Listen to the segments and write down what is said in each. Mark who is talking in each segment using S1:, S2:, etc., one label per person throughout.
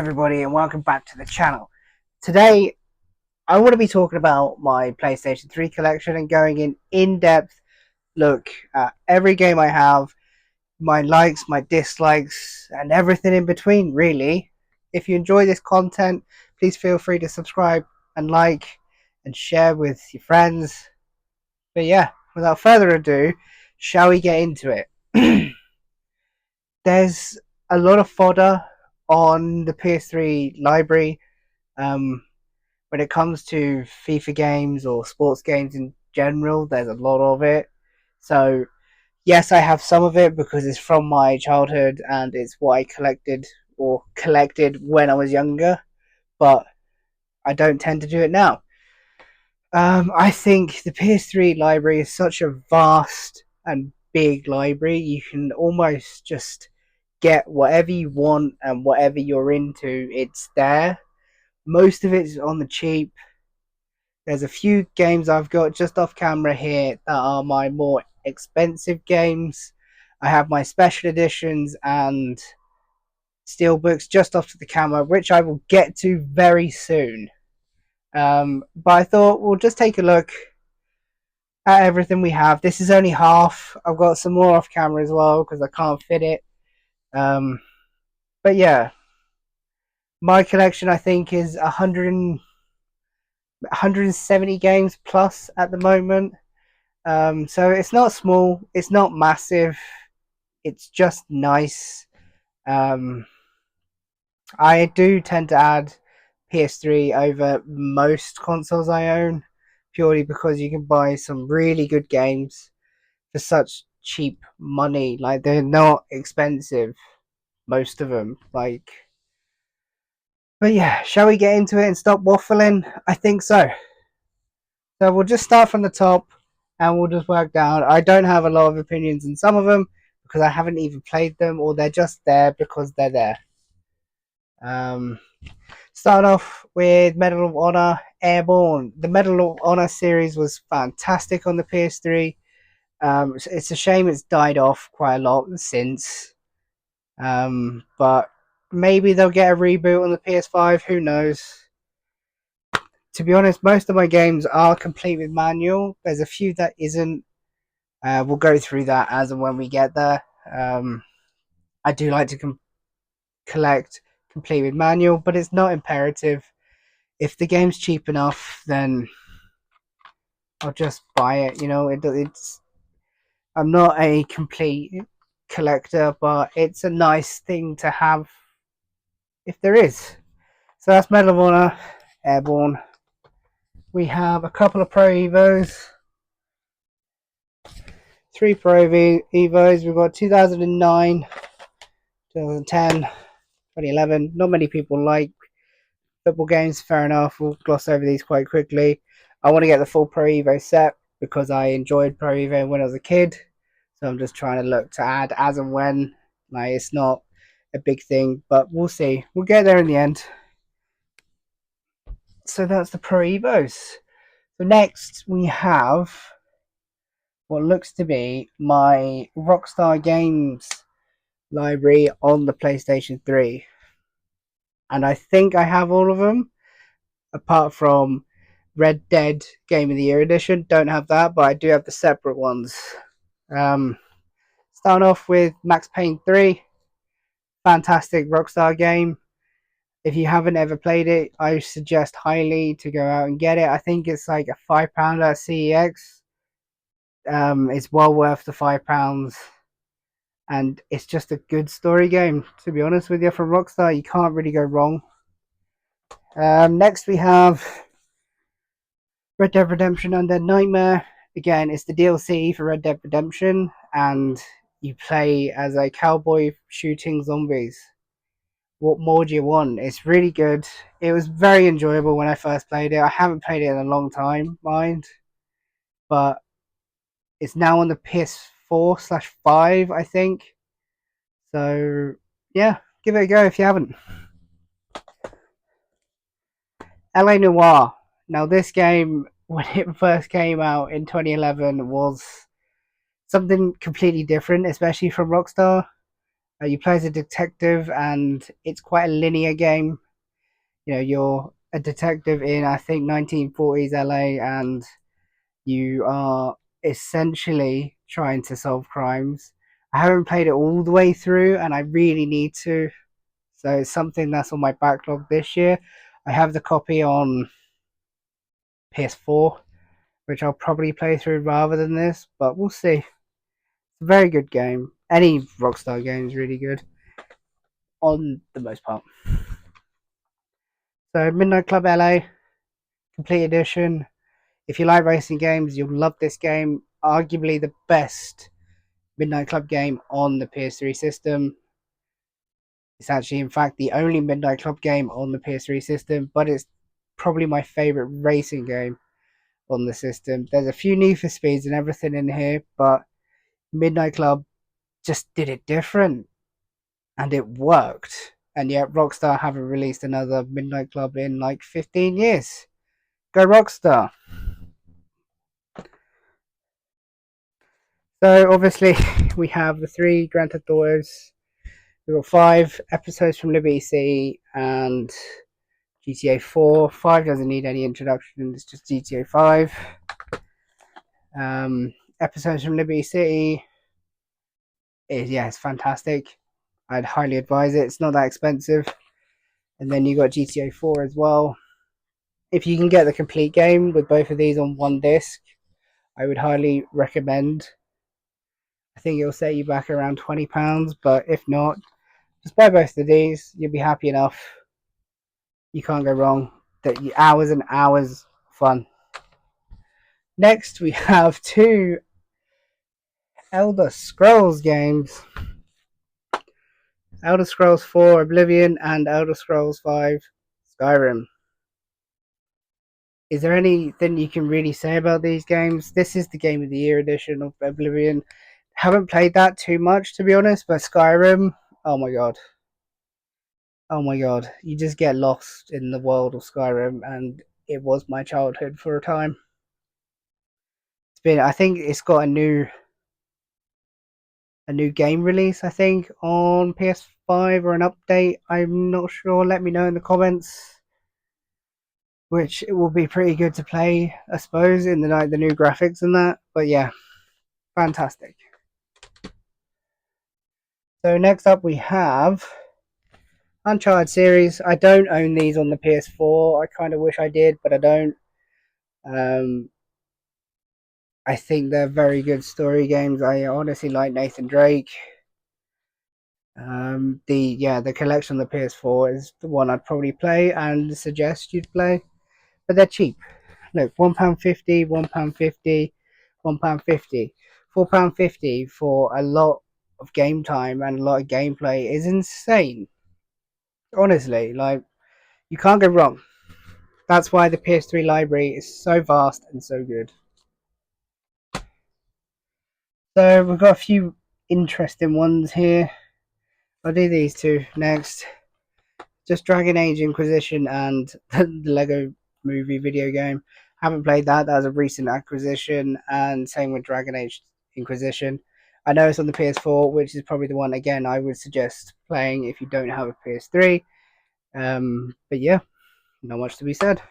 S1: everybody, and welcome back to the channel. Today I want to be talking about my PlayStation 3 collection and going in-depth look at every game I have, my likes, my dislikes, and everything in between, really. If you enjoy this content, please feel free to subscribe and like and share with your friends. But yeah, without further ado, shall we get into it? There's a lot of fodder on the PS3 library. Um, when it comes to FIFA games or sports games in general, there's a lot of it. So, yes, I have some of it because it's from my childhood and it's what I collected when I was younger, but I don't tend to do it now. I think the PS3 library is such a vast and big library. You can almost just get whatever you want and whatever you're into, it's there. Most of it is on the cheap. There's a few games I've got just off camera here that are my more expensive games. I have my special editions and steelbooks just off to the camera, which I will get to very soon. But I thought we'll just take a look at everything we have. This is only half. I've got some more off camera as well because I can't fit it. Um, but yeah, my collection I think is 170 games plus at the moment. So it's not small, it's not massive, it's just nice. Um, I do tend to add PS3 over most consoles I own purely because you can buy some really good games for such cheap money. Like, they're not expensive, most of them. But yeah, shall we get into it and stop waffling? I think so. So we'll just start from the top and we'll just work down. I don't have a lot of opinions on some of them because I haven't even played them, or they're just there because they're there. Um, Start off with Medal of Honor Airborne. The Medal of Honor series was fantastic on the PS3. It's a shame it's died off quite a lot since. But maybe they'll get a reboot on the PS5. Who knows? To be honest, most of my games are complete with manual. There's a few that isn't. We'll go through that as and when we get there. I do like to collect complete with manual, but it's not imperative. If the game's cheap enough, then I'll just buy it. It's. I'm not a complete collector, but it's a nice thing to have if there is. So that's Medal of Honor Airborne. We have a couple of Pro Evos. 3 Pro Evos. We've got 2009, 2010, 2011. Not many people like football games, fair enough. We'll gloss over these quite quickly. I want to get the full Pro Evo set because I enjoyed Pro Evo when I was a kid. So I'm just trying to look to add as and when. Like, it's not a big thing, but we'll see. We'll get there in the end. So that's the Pro Evos. So next we have what looks to be my Rockstar Games library on the PlayStation 3. And I think I have all of them, apart from Red Dead Game of the Year Edition. Don't have that, but I do have the separate ones. Starting off with Max Payne 3. Fantastic Rockstar game. If you haven't ever played it, I suggest highly to go out and get it. I think it's like a £5 at CEX. It's well worth the £5, and it's just a good story game. To be honest with you, from Rockstar, you can't really go wrong. Next we have Red Dead Redemption Undead Nightmare. Again, it's the DLC for Red Dead Redemption, and you play as a cowboy shooting zombies. What more do you want? It's really good. It was very enjoyable when I first played it. I haven't played it in a long time, mind, but it's now on the PS4/5, I think. So yeah, give it a go if you haven't. LA Noire. Now, this game, when it first came out in 2011, was something completely different, especially from Rockstar. You play as a detective, and it's quite a linear game. You're a detective in, I think, 1940s LA, and you are essentially trying to solve crimes. I haven't played it all the way through, and I really need to. So it's something that's on my backlog this year. I have the copy on PS4, which I'll probably play through rather than this, but we'll see. It's a very good game. Any Rockstar game is really good on the most part. So Midnight Club LA Complete Edition. If you like racing games, you'll love this game. Arguably the best Midnight Club game on the PS3 system. It's actually, in fact, the only Midnight Club game on the PS3 system, but it's probably my favorite racing game on the system. There's a few Need for Speeds and everything in here, but Midnight Club just did it different and it worked. And yet, Rockstar haven't released another Midnight Club in like 15 years. Go Rockstar! So, obviously, we have the three Grand Theft Autos. We've got 5 episodes from Liberty City and GTA 4. 5 doesn't need any introduction, it's just GTA 5. Episodes from Liberty City it's fantastic. I'd highly advise it. It's not that expensive. And then you got GTA 4 as well. If you can get the complete game with both of these on one disc, I would highly recommend. I think it'll set you back around £20, but if not, just buy both of these. You'll be happy enough. You can't go wrong. That hours and hours of fun. Next, we have 2 Elder Scrolls games. Elder Scrolls 4 Oblivion and Elder Scrolls 5 Skyrim. Is there anything you can really say about these games? This is the Game of the Year edition of Oblivion. Haven't played that too much, to be honest, but Skyrim, oh my god. Oh my god. You just get lost in the world of Skyrim, and it was my childhood for a time. I think it's got a new game release, I think, on PS5 or an update. I'm not sure. Let me know in the comments. Which it will be pretty good to play, I suppose, in the new graphics and that. But yeah, fantastic. So next up we have Uncharted series. I don't own these on the PS4. I kind of wish I did, but I don't. Um, I think they're very good story games. I honestly like Nathan Drake. The collection on the PS4 is the one I'd probably play and suggest you'd play, but they're cheap. Look, £1.50, £1.50, £1.50, £4.50 for a lot of game time and a lot of gameplay is insane. Honestly, like you can't go wrong. That's why the PS3 library is so vast and so good. So we've got a few interesting ones here. I'll do these two next. Just Dragon Age Inquisition and the Lego Movie video game. Haven't played that. That was a recent acquisition, and same with Dragon Age Inquisition. I know it's on the PS4, which is probably the one again I would suggest playing if you don't have a PS3. But yeah, not much to be said.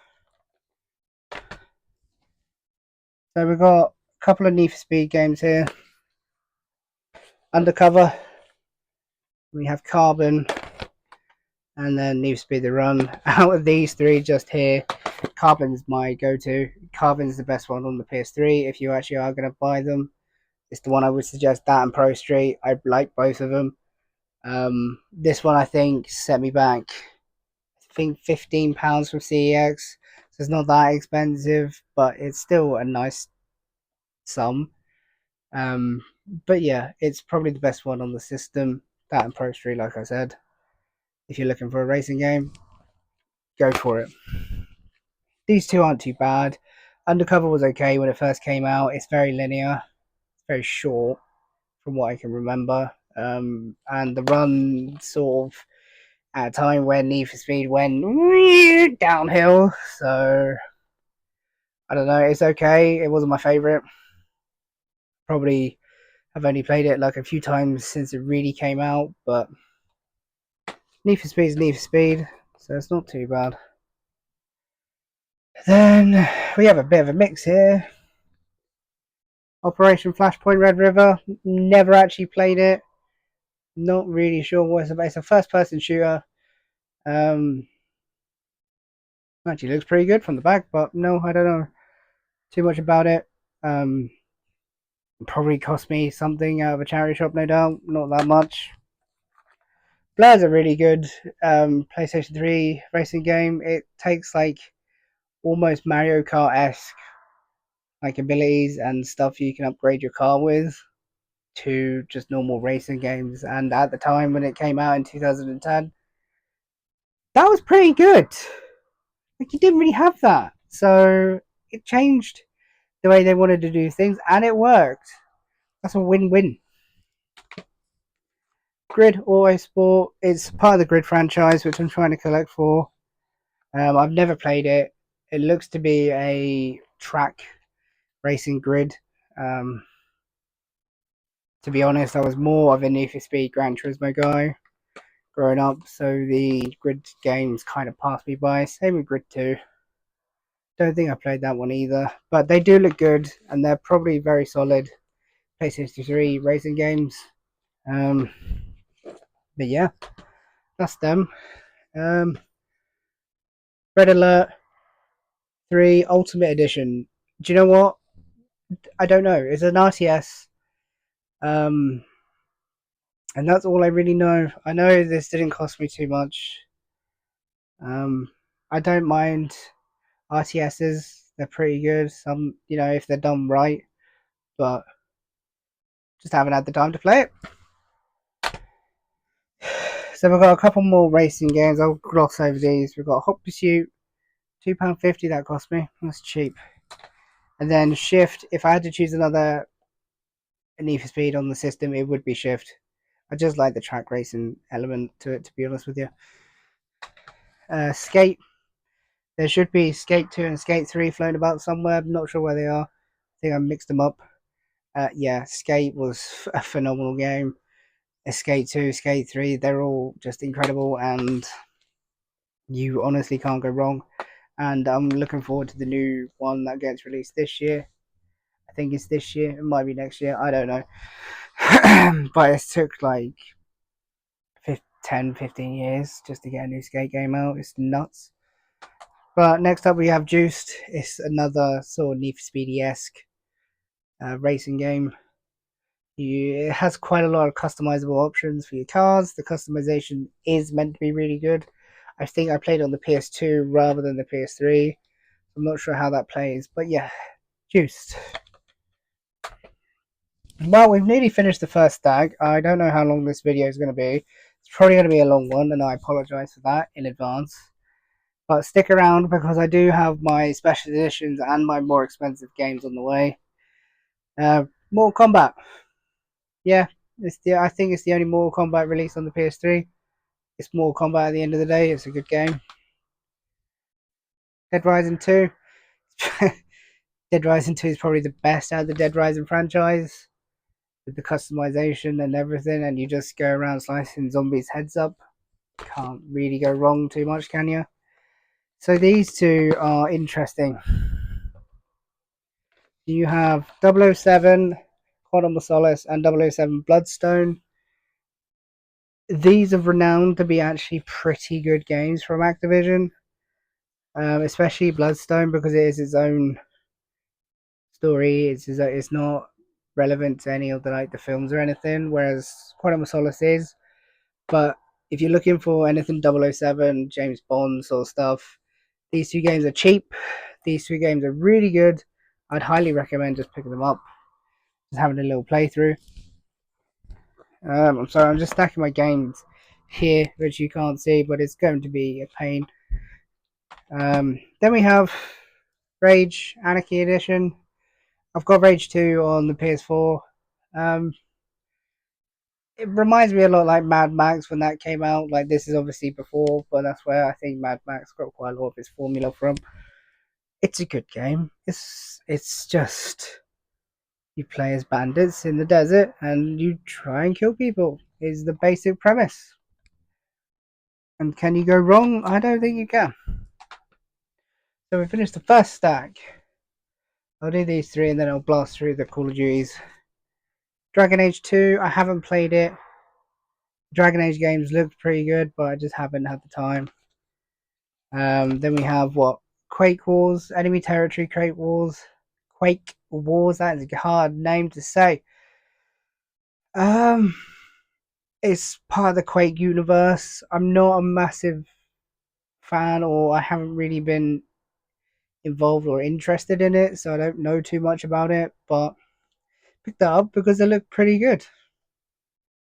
S1: So we've got a couple of Need for Speed games here. Undercover. We have Carbon, and then Need for Speed The Run. Out of these three, just here, Carbon's my go-to. Carbon's the best one on the PS3 if you actually are going to buy them. It's the one I would suggest. That and Pro Street. I like both of them. This one I think set me back. I think £15 from CEX. So it's not that expensive, but it's still a nice sum. But yeah, it's probably the best one on the system. That and Pro Street, like I said. If you're looking for a racing game, go for it. These two aren't too bad. Undercover was okay when it first came out. It's very linear, it's very short from what I can remember. And the run sort of at a time when Need for Speed went downhill. So I don't know. It's okay. It wasn't my favorite. Probably I've only played it like a few times since it really came out, but Need for Speed is Need for Speed, so it's not too bad. Then we have a bit of a mix here. Operation Flashpoint Red River. Never actually played it. Not really sure what it's about. It's a first-person shooter. Um, Actually looks pretty good from the back, but no, I don't know too much about it. Um, Probably cost me something out of a charity shop, no doubt. Not that much. Blur's a really good PlayStation 3 racing game. It takes like almost Mario Kart esque like abilities and stuff you can upgrade your car with to just normal racing games. And at the time when it came out in 2010, that was pretty good. Like you didn't really have that, so it changed the way they wanted to do things, and it worked. That's a win-win. Grid Auto Sport is part of the Grid franchise, which I'm trying to collect for. I've never played it. It looks to be a track racing grid. Um, to be honest, I was more of a Need for Speed Gran Turismo guy growing up, so the Grid games kind of passed me by. Same with Grid 2. Don't think I played that one either, but they do look good, and they're probably very solid PlayStation 3 racing games. Um, but yeah, that's them. Um, Red Alert 3 Ultimate Edition. Do you know what? I don't know. It's an RTS. Um, and that's all I really know. I know this didn't cost me too much. Um, I don't mind RTSs. They're pretty good. Some, if they're done right, but just haven't had the time to play it. So we've got a couple more racing games. I'll gloss over these. We've got Hot Pursuit, £2.50 that cost me. That's cheap. And then Shift. If I had to choose another Need for Speed on the system, it would be Shift. I just like the track racing element to it, to be honest with you. Skate. There should be Skate 2 and Skate 3 floating about somewhere. I'm not sure where they are. I think I mixed them up. Yeah, Skate was a phenomenal game. Skate 2, Skate 3, they're all just incredible, and you honestly can't go wrong. And I'm looking forward to the new one that gets released this year. I think it's this year. It might be next year. I don't know. But it took like 10, 15 years just to get a new skate game out. It's nuts. But next up we have Juiced. It's another sort of Need for Speedy-esque racing game. It has quite a lot of customizable options for your cars. The customization is meant to be really good. I think I played on the PS2 rather than the PS3. I'm not sure how that plays, but yeah, Juiced. Well, we've nearly finished the first stag. I don't know how long this video is going to be. It's probably going to be a long one, and I apologize for that in advance. But stick around because I do have my special editions and my more expensive games on the way. Mortal Kombat. Yeah, I think it's the only Mortal Kombat released on the PS3. It's Mortal Kombat at the end of the day. It's a good game. Dead Rising 2. Dead Rising 2 is probably the best out of the Dead Rising franchise with the customization and everything, and you just go around slicing zombies' heads up. Can't really go wrong too much, can you? So these two are interesting. You have 007 Quantum of Solace and 007 Bloodstone. These are renowned to be actually pretty good games from Activision, especially Bloodstone because it is its own story. It's not relevant to any of the films or anything, whereas Quantum of Solace is. But if you're looking for anything 007, James Bond sort of stuff, these two games are cheap. These two games are really good. I'd highly recommend just picking them up, just having a little playthrough. I'm sorry, I'm just stacking my games here, which you can't see, but it's going to be a pain. Then we have Rage Anarchy Edition. I've got Rage 2 on the PS4. It reminds me a lot like Mad Max when that came out. Like this is obviously before, but that's where I think Mad Max got quite a lot of its formula from. It's a good game. It's just You play as bandits in the desert and you try and kill people, is the basic premise. And can you go wrong? I don't think you can. So we finished the first stack. I'll do these three and then I'll blast through the Call of Duties. Dragon Age 2, I haven't played it. Dragon Age games looked pretty good, but I just haven't had the time. Then we have what? Quake Wars, Enemy Territory Quake Wars. Quake Wars, that is a hard name to say. Um, it's part of the Quake universe. I'm not a massive fan, or I haven't really been involved or interested in it, so I don't know too much about it, but picked that up because it looked pretty good.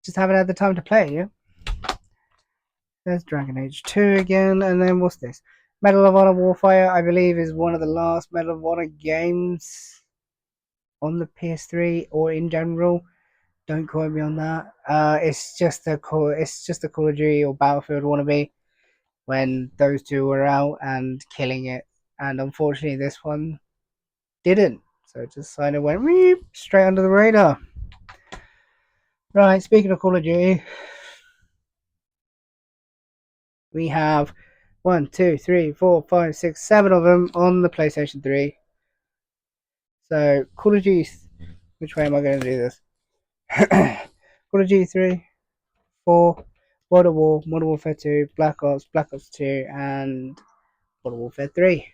S1: Just haven't had the time to play it yet. There's Dragon Age 2 again, and then what's this? Medal of Honor Warfare, I believe, is one of the last Medal of Honor games on the PS3 or in general. Don't quote me on that. It's just a Call of Duty or Battlefield wannabe when those two were out and killing it, and unfortunately this one didn't. So it just kind of went straight under the radar. Right, speaking of Call of Duty, we have 1, 2, 3, 4, 5, 6, 7 of them on the PlayStation 3. So Call of Duty, which way am I going to do this? Call of Duty 3, 4, World of War, Modern Warfare 2, Black Ops 2, and Modern Warfare 3.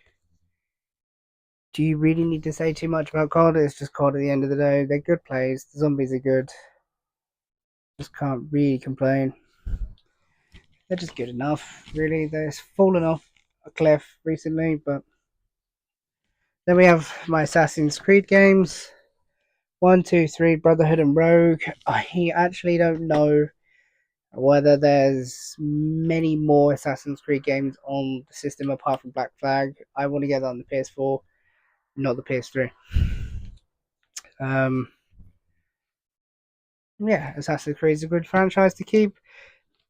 S1: Do you really need to say too much about COD? It's just COD at the end of the day. They're good plays. The zombies are good. Just can't really complain. They're just good enough, really. They've fallen off a cliff recently, but then we have my Assassin's Creed games. 1, 2, 3, Brotherhood and Rogue. I actually don't know whether there's many more Assassin's Creed games on the system apart from Black Flag. I want to get that on the PS4, not the PS3. Um, yeah, Assassin's Creed is a good franchise to keep.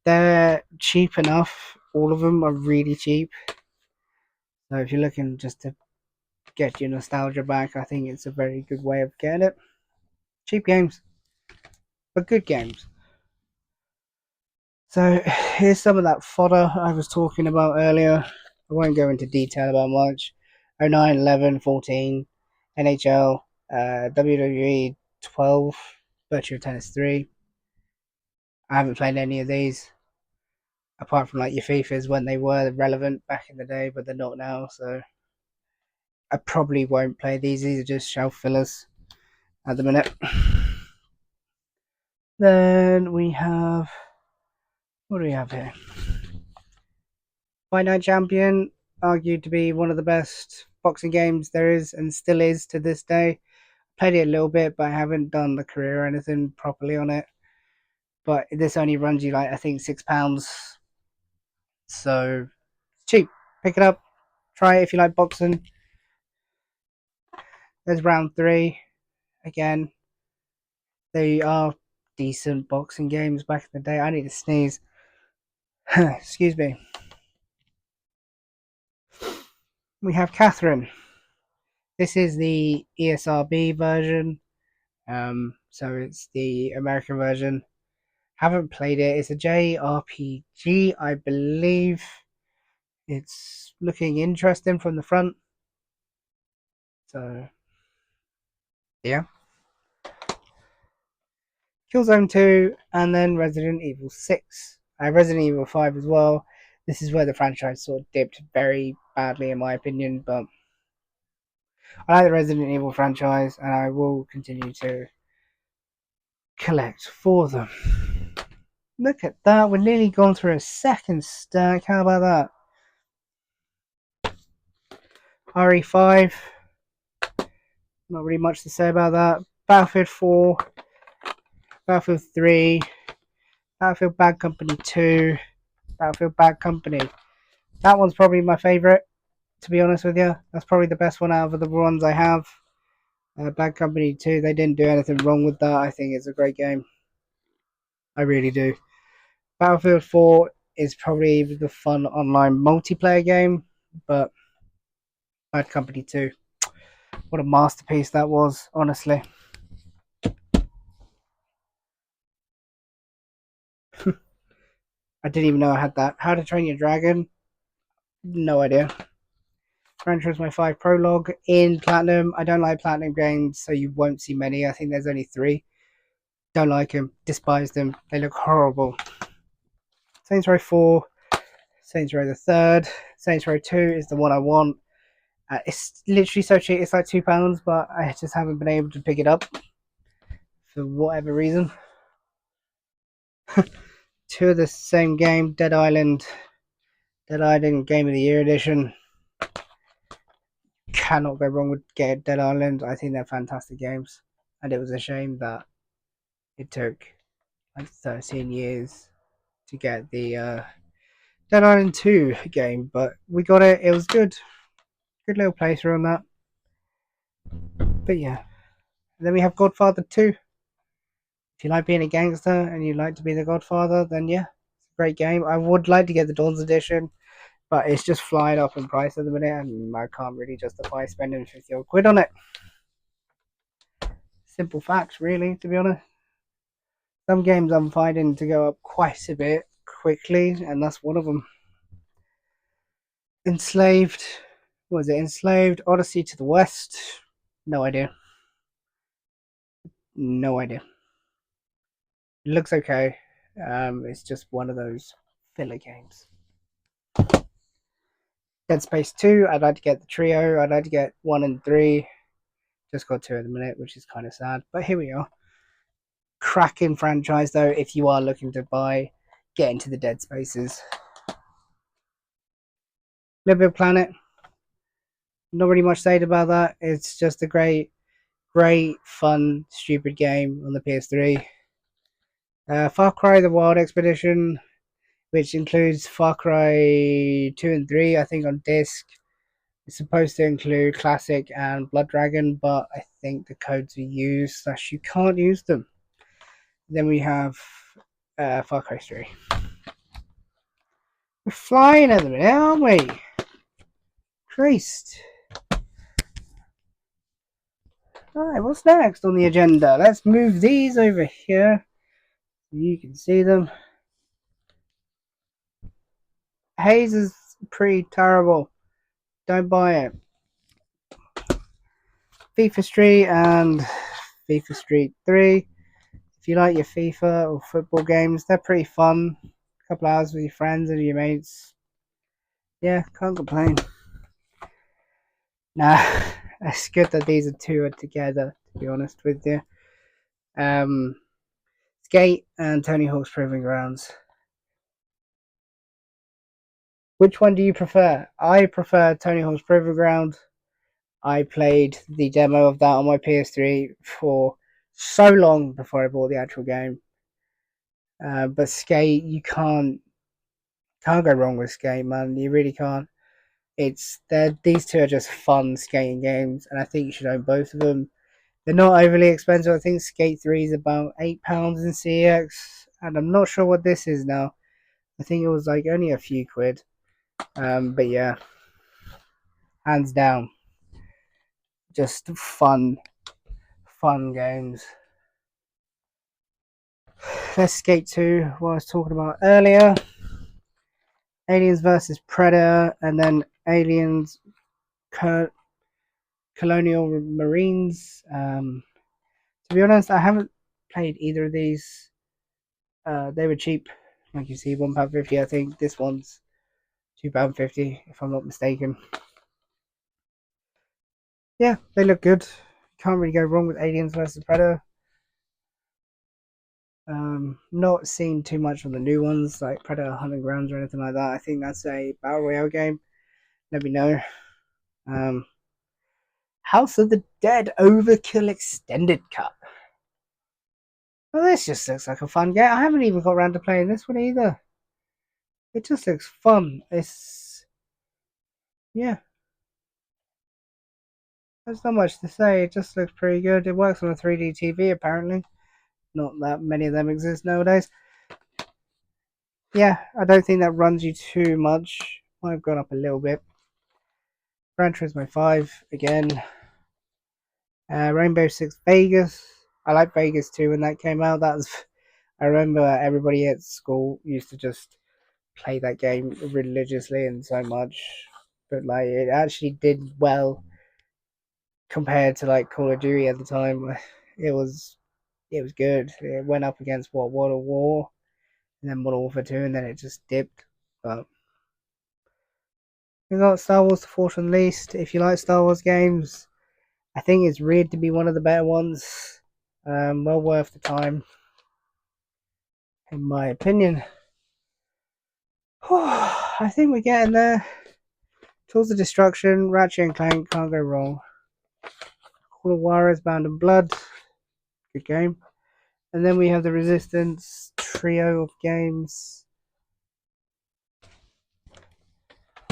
S1: They're cheap enough. All of them are really cheap. So if you're looking just to get your nostalgia back, I think it's a very good way of getting it. Cheap games, but good games. So here's some of that fodder I was talking about earlier. I won't go into detail about much. 09, 11, 14, NHL, WWE 12, Virtua Tennis 3. I haven't played any of these, apart from like your FIFAs when they were relevant back in the day, but they're not now, so I probably won't play these. These are just shelf fillers at the minute. Then we have, what do we have here? Fight Night Champion, argued to be one of the best boxing games there is and still is to this day. Played it a little bit, but I haven't done the career or anything properly on it. But this only runs you like I think £6, so cheap. Pick it up, try it if you like boxing. There's round 3 again. They are decent boxing games back in the day. I need to sneeze. Excuse me. We have Catherine. This is the ESRB version. So it's the American version. Haven't played it. It's a JRPG, I believe. It's looking interesting from the front. So, yeah. Killzone 2, and then Resident Evil 6. Resident Evil 5 as well. This is where the franchise sort of dipped very badly, in my opinion, but I like the Resident Evil franchise, and I will continue to collect for them. Look at that, we're nearly gone through a second stack. How about that? RE5, not really much to say about that. Battlefield 4, Battlefield 3, Battlefield Bad Company 2, Battlefield Bad Company. That one's probably my favourite, to be honest with you. That's probably the best one out of the ones I have. Bad Company 2, they didn't do anything wrong with that. I think it's a great game. I really do. Battlefield 4 is probably the fun online multiplayer game, but Bad Company 2, what a masterpiece that was, honestly. I didn't even know I had that. How to Train Your Dragon? No idea. Gran Turismo 5 Prologue in Platinum. I don't like Platinum games, so you won't see many. I think there's only 3. Don't like them. Despise them. They look horrible. Saints Row 4. Saints Row the Third. Saints Row 2 is the one I want. It's literally so cheap. It's like £2, but I just haven't been able to pick it up for whatever reason. 2 of the same game, Dead Island. Dead Island Game of the Year edition. Cannot go wrong with Dead Island. I think they're fantastic games, and it was a shame that it took like 13 years to get the Dead Island 2 game, but we got it. It was good. Good little playthrough on that. But yeah. And then we have Godfather 2. If you like being a gangster and you like to be the Godfather, then yeah, it's a great game. I would like to get the Dawn's Edition, but it's just flying up in price at the minute, and I can't really justify spending 50 odd quid on it. Simple facts, really, to be honest. Some games I'm finding to go up quite a bit quickly, and that's one of them. Enslaved. What was it? Enslaved. Odyssey to the West. No idea. No idea. It looks okay. It's just one of those filler games. Dead Space 2. I'd like to get the trio. I'd like to get 1 and 3. Just got 2 at the minute, which is kind of sad. But here we are. Cracking franchise, though, if you are looking to get into the Dead Spaces. Little Planet. Not really much said about that. It's just a great, fun, stupid game on the PS3. Far Cry The Wild Expedition, which includes Far Cry 2 and 3, I think, on disc. It's supposed to include Classic and Blood Dragon, but I think the codes are used, / you can't use them. Then we have Far Cry 3. We're flying at the minute, aren't we? Christ. Alright, what's next on the agenda? Let's move these over here so you can see them. Haze is pretty terrible. Don't buy it. FIFA Street and FIFA Street 3. If you like your FIFA or football games, they're pretty fun. A couple hours with your friends and your mates. Yeah, can't complain. Nah, it's good that these two are together, to be honest with you. Skate and Tony Hawk's Proving Grounds. Which one do you prefer? I prefer Tony Hawk's Proving Ground. I played the demo of that on my PS3 for so long before I bought the actual game. But Skate, you can't go wrong with Skate, man. You really can't. These two are just fun skating games, and I think you should own both of them. They're not overly expensive. I think Skate 3 is about £8 in CX, and I'm not sure what this is now. I think it was like only a few quid. But yeah, hands down, just fun games. Let's skate to what I was talking about earlier. Aliens versus Predator, and then Aliens Colonial Marines. To be honest, I haven't played either of these. They were cheap, like you see, £1.50. I think this one's £2.50, if I'm not mistaken. Yeah, they look good. Can't really go wrong with Aliens versus Predator. Not seen too much on the new ones like Predator Hunting Grounds or anything like that. I think that's a battle royale game. Let me know. House of the Dead Overkill Extended Cut. Well, this just looks like a fun game. I haven't even got around to playing this one either. It just looks fun. Yeah. There's not much to say. It just looks pretty good. It works on a 3D TV apparently. Not that many of them exist nowadays. Yeah, I don't think that runs you too much. I've gone up a little bit. Gran Turismo 5 again. Rainbow Six Vegas. I like Vegas too when that came out. I remember everybody at school used to just play that game religiously and so much, but like it actually did well compared to like Call of Duty at the time. It was good. It went up against what World of War, and then Modern Warfare 2, and then it just dipped. But we got Star Wars: The Force Unleashed. If you like Star Wars games, I think it's reared to be one of the better ones. Well worth the time, in my opinion. I think we're getting there. Tools of Destruction, Ratchet and Clank, can't go wrong. Call of Juarez, Bound in Blood, good game. And then we have the Resistance trio of games,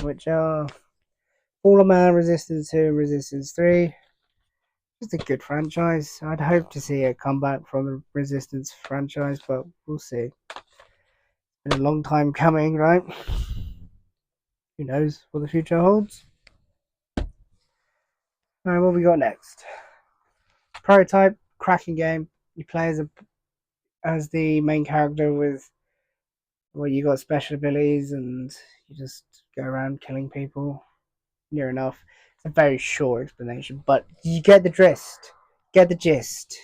S1: which are Fall of Man, Resistance 2, and Resistance 3. It's a good franchise. I'd hope to see a comeback from the Resistance franchise, but we'll see. It's been a long time coming, right? Who knows what the future holds? Alright, what we got next? Prototype, cracking game. You play as the main character with you got special abilities and you just go around killing people. Near enough. It's a very short explanation, but you get the gist. Get the gist.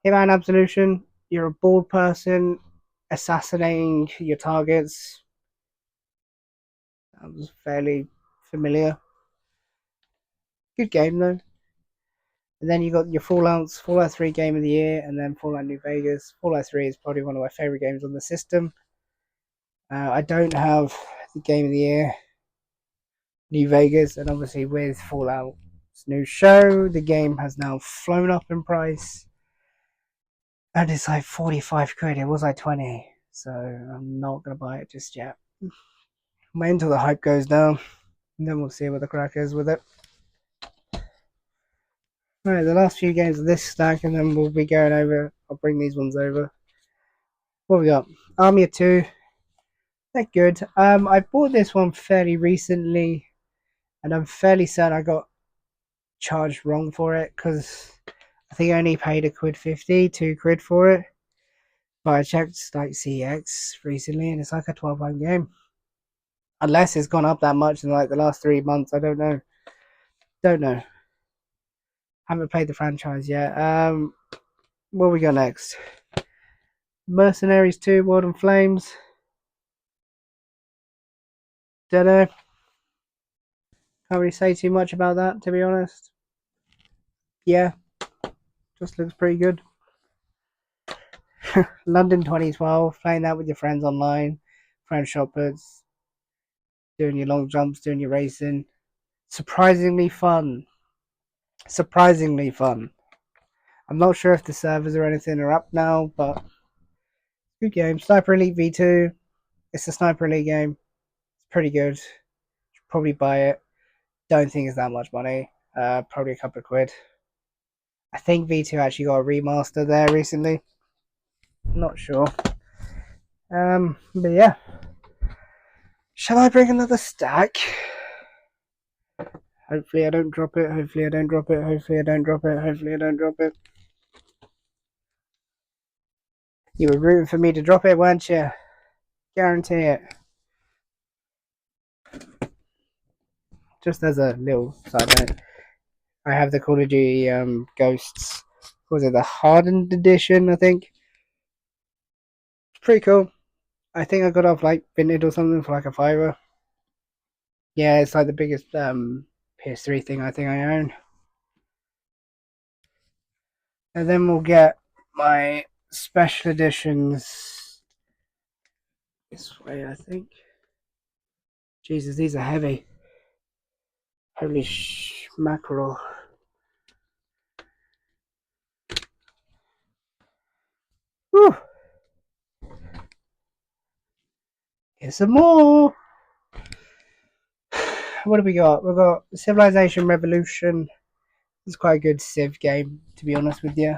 S1: Hitman Absolution, you're a bald person assassinating your targets. That was fairly familiar. Good game though. And then you got your Fallout 3 Game of the Year, and then Fallout New Vegas. Fallout 3 is probably one of my favorite games on the system. I don't have the Game of the Year, New Vegas, and obviously with Fallout's new show, the game has now flown up in price. And it's like 45 quid. It was like 20. So I'm not going to buy it just yet. Wait until the hype goes down. And then we'll see what the crack is with it. Alright, the last few games of this stack, and then we'll be going over. I'll bring these ones over. What we got? Army of Two. They're good. I bought this one fairly recently, and I'm fairly certain I got charged wrong for it because I think I only paid £1.50, £2 for it. But I checked like CX recently, and it's like a 12-pound game. Unless it's gone up that much in like the last 3 months, I don't know. Don't know. Haven't played the franchise yet. What we got next? Mercenaries 2, World and Flames. Don't know. Can't really say too much about that, to be honest. Yeah, just looks pretty good. London 2012, playing that with your friends online, friend shoppers, doing your long jumps, doing your racing. Surprisingly fun. Surprisingly fun. I'm not sure if the servers or anything are up now, but good game. Sniper Elite V2. It's a Sniper Elite game. It's pretty good. Should probably buy it. Don't think it's that much money. Probably a couple of quid. I think V2 actually got a remaster there recently. Not sure. But yeah. Shall I bring another stack? Hopefully I don't drop it. Hopefully I don't drop it. Hopefully I don't drop it. Hopefully I don't drop it. You were rooting for me to drop it, weren't you? Guarantee it. Just as a little side note, I have the Call of Duty Ghosts. Was it the Hardened Edition? I think. It's pretty cool. I think I got off like Vinted or something for like a fiver. Yeah, it's like the biggest PS3 thing I think I own. And then we'll get my special editions this way, I think. Jesus, these are heavy. Holy mackerel. Whew. Here's some more. What do we got? We've got Civilization Revolution. It's quite a good Civ game, to be honest with you.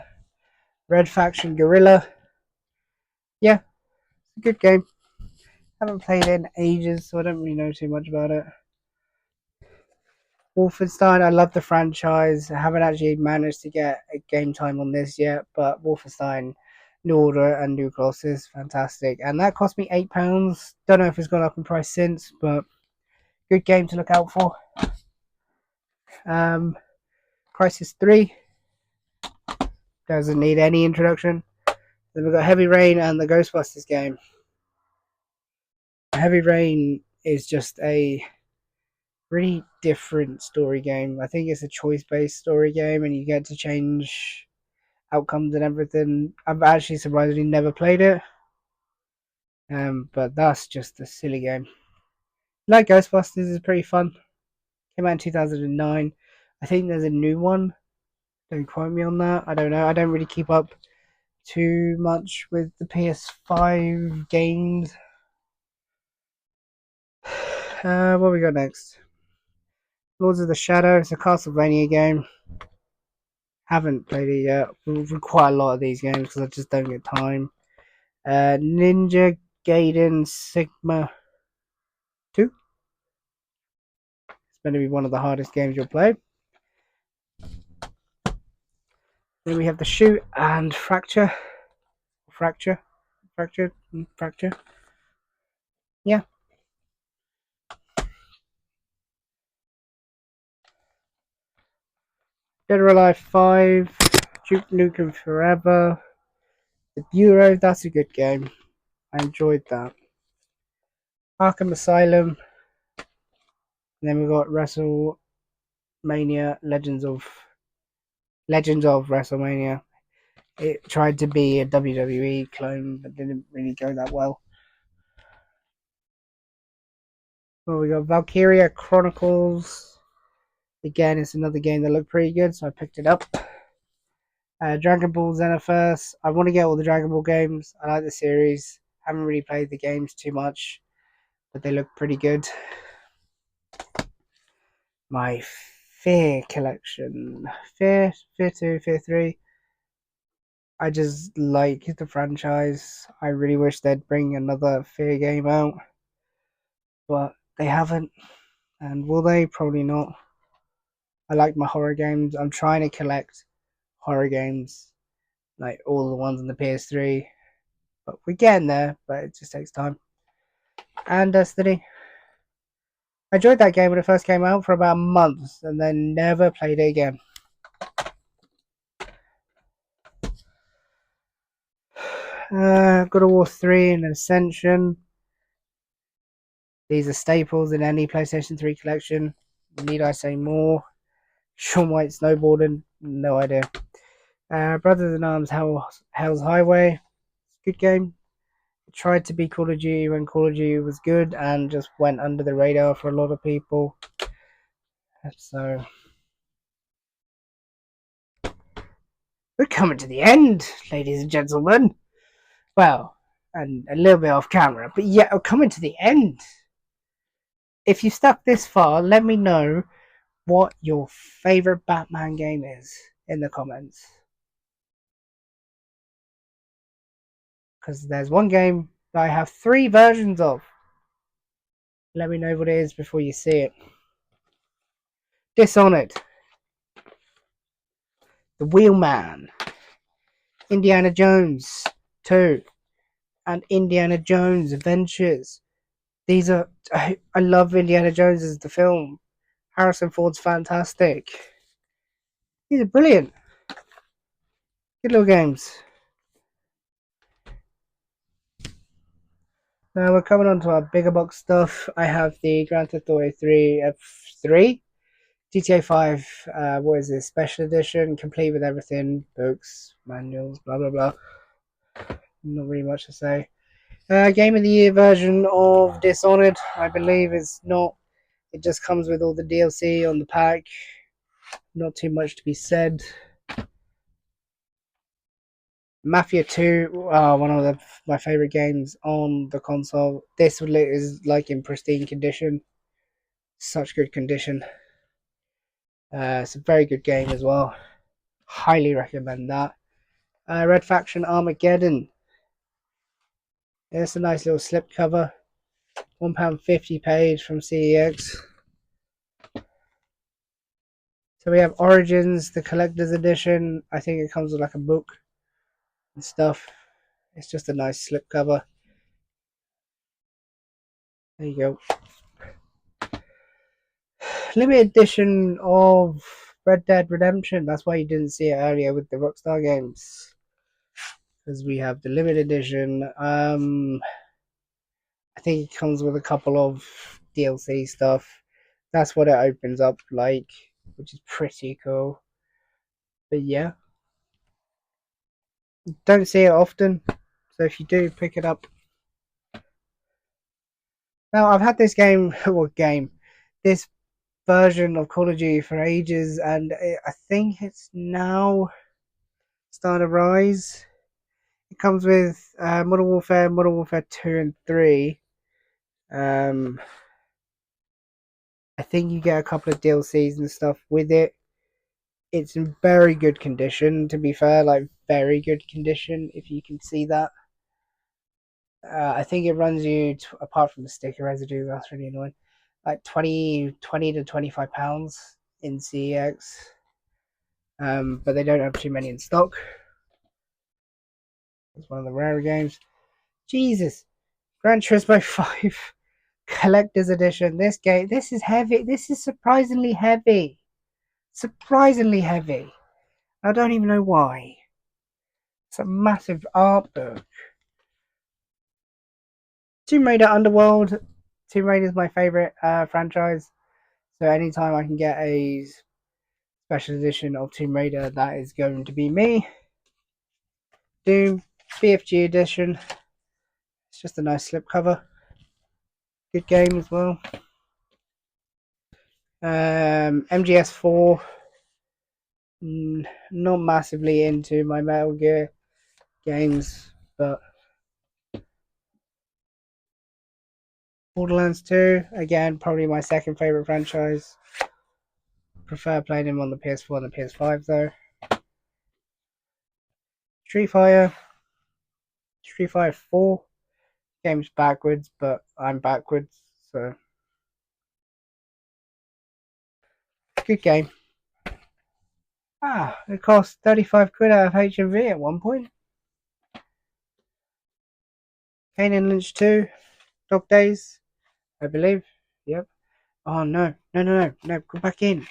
S1: Red Faction Guerrilla. Yeah, it's a good game. Haven't played it in ages, so I don't really know too much about it. Wolfenstein, I love the franchise. I haven't actually managed to get a game time on this yet, but Wolfenstein New Order and New Colossus, fantastic. And that cost me £8. Don't know if it's gone up in price since, but good game to look out for. Crisis 3 doesn't need any introduction. Then we've got Heavy Rain and the Ghostbusters game. Heavy Rain is just a really different story game. I think it's a choice-based story game, and you get to change outcomes and everything. I've actually surprisingly never played it, but that's just a silly game. Like Ghostbusters is pretty fun. Came out in 2009. I think there's a new one. Don't quote me on that. I don't know. I don't really keep up too much with the PS5 games. What we got next? Lords of the Shadow. It's a Castlevania game. Haven't played it yet. For quite a lot of these games because I just don't get time. Ninja Gaiden Sigma 2. It's going to be one of the hardest games you'll play. Then we have the Shoot and Fracture. Fracture. Yeah. Dead or Alive 5. Duke Nukem Forever. The Bureau. That's a good game. I enjoyed that. Arkham Asylum. And then we got WrestleMania Legends of WrestleMania. It tried to be a WWE clone, but didn't really go that well. Well, we got Valkyria Chronicles. Again, it's another game that looked pretty good, so I picked it up. Dragon Ball Xenoverse. I want to get all the Dragon Ball games. I like the series. Haven't really played the games too much, but they look pretty good. My Fear collection. Fear 2, Fear 3. I just like the franchise. I really wish they'd bring another Fear game out, but they haven't. And will they? Probably not. I like my horror games. I'm trying to collect horror games, like all the ones on the PS3. But we're getting there, but it just takes time. And Destiny. I enjoyed that game when it first came out for about a month and then never played it again. God of War 3 and Ascension. These are staples in any PlayStation 3 collection. Need I say more? Shaun White snowboarding? No idea. Brothers in Arms Hell's Highway. Good game. It tried to be Call of Duty when Call of Duty was good and just went under the radar for a lot of people. So we're coming to the end, ladies and gentlemen. Well, and a little bit off camera, but yeah, we're coming to the end. If you stuck this far, let me know what your favorite Batman game is in the comments. Because there's one game that I have 3 versions of. Let me know what it is before you see it. Dishonored, The Wheelman, Indiana Jones 2, and Indiana Jones Adventures. These are I love Indiana Jones as the film. Harrison Ford's fantastic. These are brilliant. Good little games. Now we're coming on to our bigger box stuff. I have the Grand Theft Auto 3 F3, GTA 5. What is this? Special edition, complete with everything, books, manuals, blah blah blah. Not really much to say. Game of the Year version of Dishonored, I believe, is not. It just comes with all the DLC on the pack. Not too much to be said. Mafia 2, one of my favorite games on the console. This is like in pristine condition. Such good condition. It's a very good game as well. Highly recommend that. Red Faction Armageddon. It's a nice little slipcover. £1.50 page from CEX. So we have Origins, the collector's edition. I think it comes with like a book and stuff. It's just a nice slipcover. There you go. Limited edition of Red Dead Redemption. That's why you didn't see it earlier with the Rockstar games. Because we have the limited edition. I think it comes with a couple of DLC stuff. That's what it opens up like, which is pretty cool. But yeah, don't see it often. So if you do, pick it up. Now, I've had this game, this version of Call of Duty for ages, and I think it's now starting to rise. It comes with Modern Warfare 2 and 3. Um, I think you get a couple of DLCs and stuff with it. It's in very good condition, to be fair, like very good condition, if you can see that. I think it runs you, apart from the sticker residue, that's really annoying, like 20 to £25 in CEX. But they don't have too many in stock. It's one of the rarer games. Jesus, Gran Turismo 5 Collector's Edition. This is heavy. This is surprisingly heavy. Surprisingly heavy. I don't even know why. It's a massive art book. Tomb Raider Underworld. Tomb Raider is my favorite franchise. So anytime I can get a special edition of Tomb Raider, that is going to be me. Doom BFG edition. It's just a nice slipcover. Good game as well. MGS4. Not massively into my Metal Gear games, but Borderlands 2, again, probably my second favorite franchise. Prefer playing them on the PS4 and the PS5 though. Street Fighter, Street Fighter 4. Game's backwards, but I'm backwards, so good game. It cost 35 quid out of HMV at one point. Kane and Lynch 2, Dog Days, I believe. Yep. Oh no, no, go back in.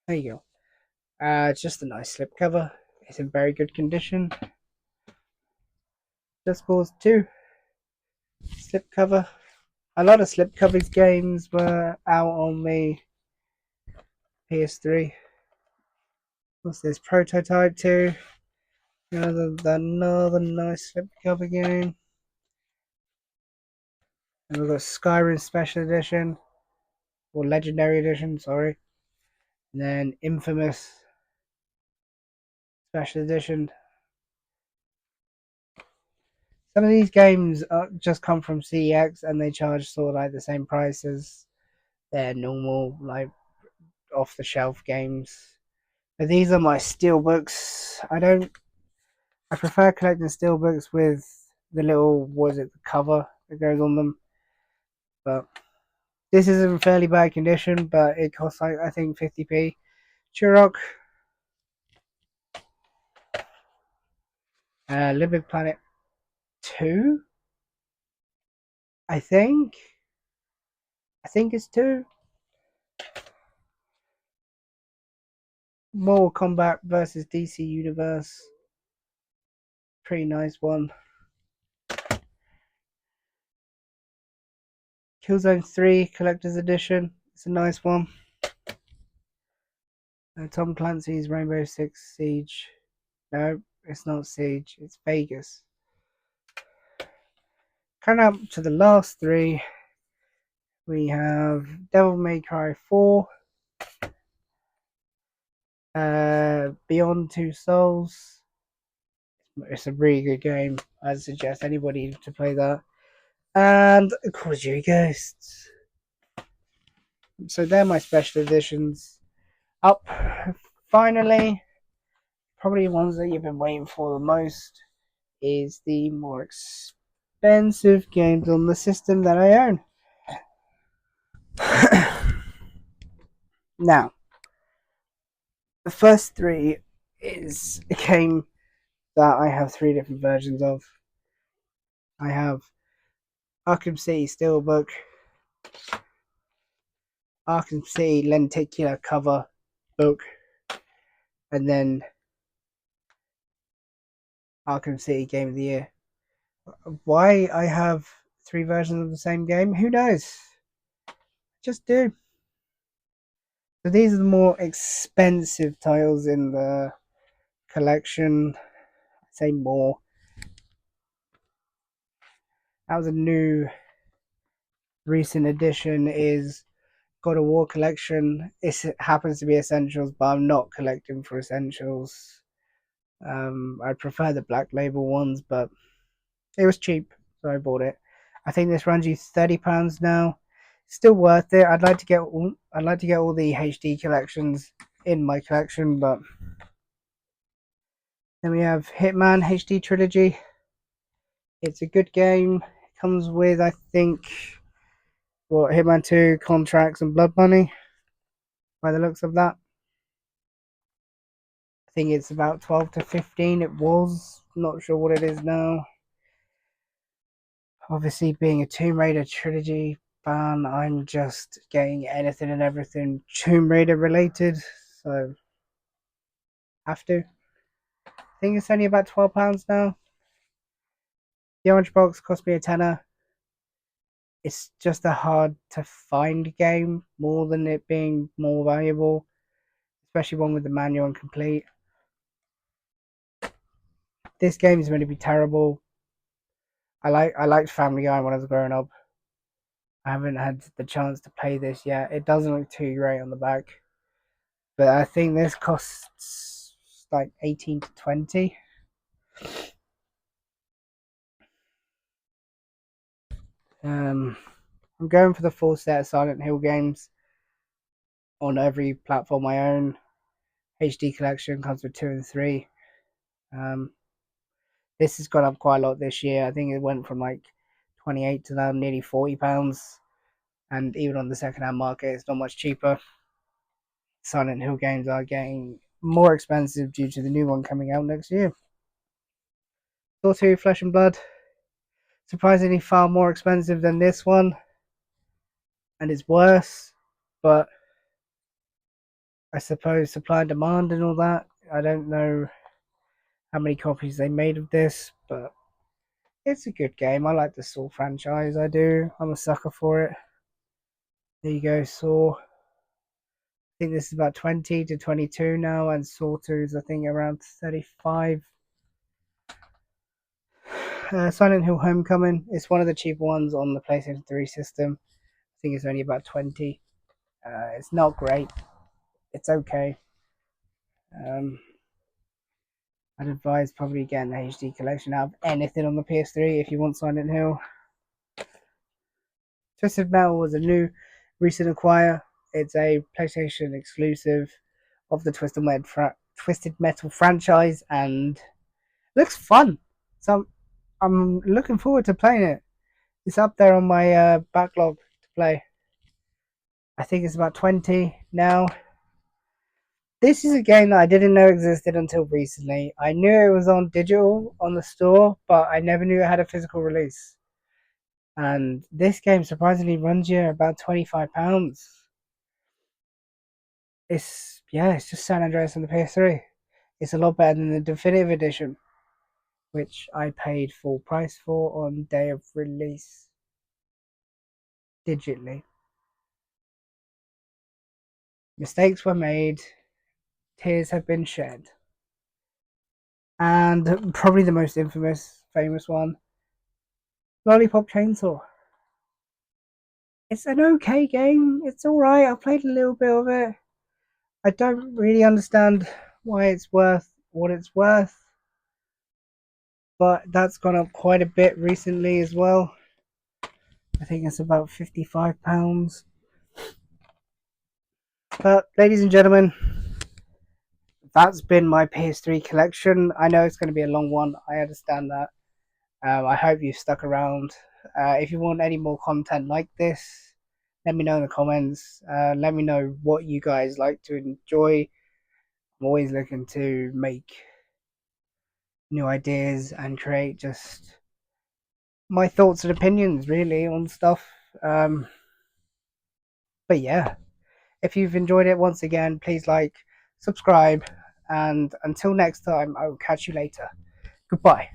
S1: There you go. It's just a nice slipcover. It's in very good condition. Just Cause 2 slipcover. A lot of slipcovers games were out on the PS3. What's this? Prototype 2. Another nice slipcover game. And we've got Skyrim Special Edition. Or Legendary Edition, sorry. And then Infamous Special Edition. Some of these games just come from CEX and they charge sort of like the same price as their normal, like, off the shelf games. But these are my steelbooks. I prefer collecting steelbooks with the little, the cover that goes on them. But this is in fairly bad condition, but it costs, like, I think 50p. Turok. Little Big Planet 2. I think. I think it's 2. Mortal Kombat versus DC Universe. Pretty nice one. Killzone 3 Collector's Edition. It's a nice one. Tom Clancy's Rainbow Six Siege. No, it's not Siege. It's Vegas. Coming up to the last 3, we have Devil May Cry 4, Beyond Two Souls. It's a really good game. I'd suggest anybody to play that. And Call of Duty Ghosts. So they're my special editions. Up, finally, probably ones that you've been waiting for the most is the more expensive games on the system that I own. Now, the first 3 came that I have three different versions of. I have Arkham City Steelbook, Arkham City Lenticular cover book, and then Arkham City Game of the Year. Why I have three versions of the same game? Who knows? Just do. So these are the more expensive titles in the collection. I say more. That was a new recent addition is God of War collection. It happens to be essentials, but I'm not collecting for essentials. I prefer the black label ones, but it was cheap, so I bought it. I think this runs you £30 now. Still worth it. I'd like to get all the HD collections in my collection, but then we have Hitman HD Trilogy. It's a good game. It comes with, I think, Hitman 2, Contracts, and Blood Money, by the looks of that. I think it's about 12 to 15. It was. Not sure what it is now. Obviously, being a Tomb Raider trilogy fan, I'm just getting anything and everything Tomb Raider related. So, have to. I think it's only about £12 now. The orange box cost me a tenner. It's just a hard to find game more than it being more valuable, especially one with the manual and complete. This game is going to be terrible. I liked Family Guy when I was growing up. I haven't had the chance to play this yet. It doesn't look too great on the back, but I think this costs like 18 to 20. I'm going for the full set of Silent Hill games on every platform I own. HD collection comes with 2 and 3. Um, this has gone up quite a lot this year. I think it went from like 28 to now nearly £40, and even on the second-hand market, it's not much cheaper. Silent Hill games are getting more expensive due to the new one coming out next year. Saw 2 Flesh and Blood, surprisingly far more expensive than this one, and it's worse, but I suppose supply and demand and all that. I don't know how many copies they made of this, but it's a good game. I like the Saw franchise. I do. I'm a sucker for it. There you go, Saw. I think this is about 20 to 22 now, and Saw 2 is, I think, around 35. Silent Hill Homecoming. It's one of the cheap ones on the PlayStation 3 system. I think it's only about 20. It's not great. It's okay. Um, I'd advise probably getting the HD collection out of anything on the PS3 if you want Silent Hill. Twisted Metal was a new recent acquire. It's a PlayStation exclusive of the Twisted Metal franchise, and looks fun. So I'm looking forward to playing it. It's up there on my backlog to play. I think it's about 20 now. This is a game that I didn't know existed until recently. I knew it was on digital on the store, but I never knew it had a physical release. And this game surprisingly runs you about £25. It's just San Andreas on the PS3. It's a lot better than the definitive edition, which I paid full price for on day of release digitally. Mistakes were made, tears have been shed, and probably the most famous one, Lollipop Chainsaw. It's an okay game. It's alright. I've played a little bit of it. I don't really understand why it's worth what it's worth, but that's gone up quite a bit recently as well. I think it's about £55. But, ladies and gentlemen, that's been my PS3 collection. I know it's going to be a long one. I understand that. I hope you've stuck around. If you want any more content like this, let me know in the comments. Let me know what you guys like to enjoy. I'm always looking to make new ideas and create just my thoughts and opinions really on stuff. Um, but yeah, if you've enjoyed it, once again, please like, subscribe, and until next time, I will catch you later. Goodbye.